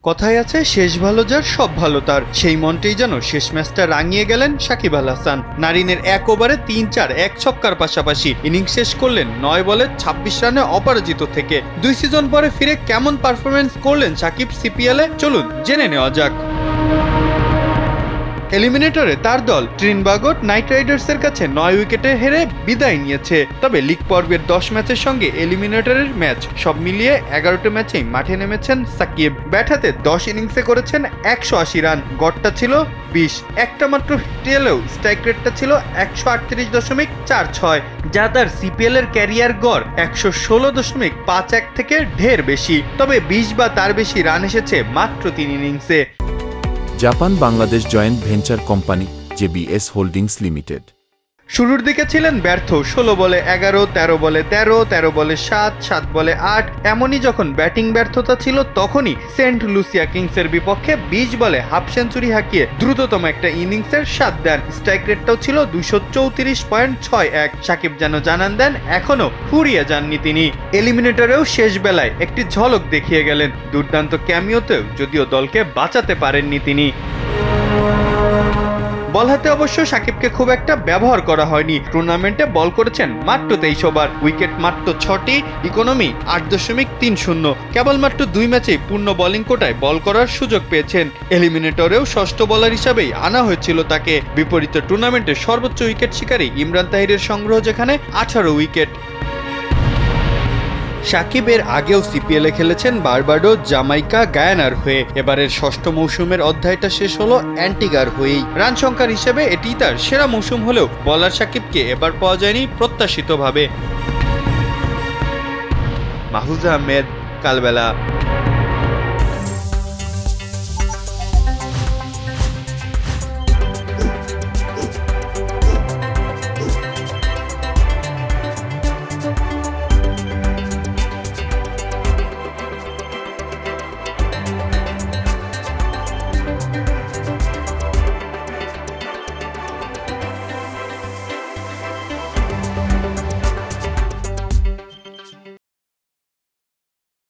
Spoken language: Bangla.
কথায় আছে শেষ ভালো যার সব ভালো তার, সেই মনটেই যেন শেষ ম্যাচটা রাঙিয়ে গেলেন সাকিব আল হাসান। নারিনের 1 ওভারে 3-4 1 ছক্কার পাশাপাশি ইনিংস শেষ করলেন 9 বলে 26 রানে অপরাজিত থেকে। 2 সিজন পরে ফিরে কেমন পারফরমেন্স করলেন সাকিব সিপিএলে, চলুন জেনে নেওয়া যাক। এলিমিনেটরে তার দল ট্রিনবাগো নাইট রাইডার্সের কাছে 9 উইকেটে হেরে বিদায় নিয়েছে। তবে লিগ পর্বের 10 ম্যাচের সঙ্গে এলিমিনেটরের ম্যাচ সব মিলিয়ে 11টা ম্যাচেই মাঠে নেমেছেন সাকিব। ব্যাট হাতে 10 ইনিংসে করেছেন 180 রান, গড়টা ছিল 20। একটা মাত্র ফিফটি এলেও স্ট্রাইক রেটটা ছিল 138.46, যা তার সিপিএল এর ক্যারিয়ার গড় 116.51 থেকে ঢের বেশি। তবে 20 বা তার বেশি রান এসেছে মাত্র 3 ইনিংসে। Japan Bangladesh joint venture company JBS holdings limited. শুরুর দিকে ছিলেন ব্যর্থ, 16 বলে 11, 13 বলে 13, 13 বলে 7, 7 বলে 8। এমনই যখন ব্যাটিং ব্যর্থতা ছিল তখনই সেন্ট লুসিয়া কিংসের বিপক্ষে 20 বলে হাফ সেঞ্চুরি হাঁকিয়ে দ্রুততম একটা ইনিংসের স্বাদ দেন। স্ট্রাইক রেটটাও ছিল 234.61। সাকিব যেন জানান দেন এখনো ফুরিয়ে যাননি তিনি। এলিমিনেটরেও শেষ বেলায় একটি ঝলক দেখিয়ে গেলেন, দুর্দান্ত ক্যামিওতেও যদিও দলকে বাঁচাতে পারেননি তিনি। বল হাতে অবশ্য সাকিবকে খুব একটা ব্যবহার করা হয়নি। টুর্নামেন্টে বল করেছেন মাত্র 23 ওভার, উইকেট মাত্র 6টি, ইকোনমি 8.30। কেবলমাত্র 2 ম্যাচেই পূর্ণ বোলিং কোটায় বল করার সুযোগ পেয়েছেন। এলিমিনেটরেও ষষ্ঠ বোলার হিসাবেই আনা হয়েছিল তাকে। বিপরীতে টুর্নামেন্টের সর্বোচ্চ উইকেট শিকারী ইমরান তাহিরের সংগ্রহ যেখানে 18 উইকেট। সাকিব এর আগেও সিপিএলে খেলেছেন বারবাডোস, জামাইকা, গায়ানার হয়ে। এবারের ষষ্ঠ মৌসুমের অধ্যায়টা শেষ হলো অ্যান্টিগার হয়েই। রান সংখ্যার হিসেবে এটিই তার সেরা মৌসুম হলেও বলার সাকিবকে এবার পাওয়া যায়নি প্রত্যাশিতভাবে। মাহফুজ আহমেদ, কালবেলা।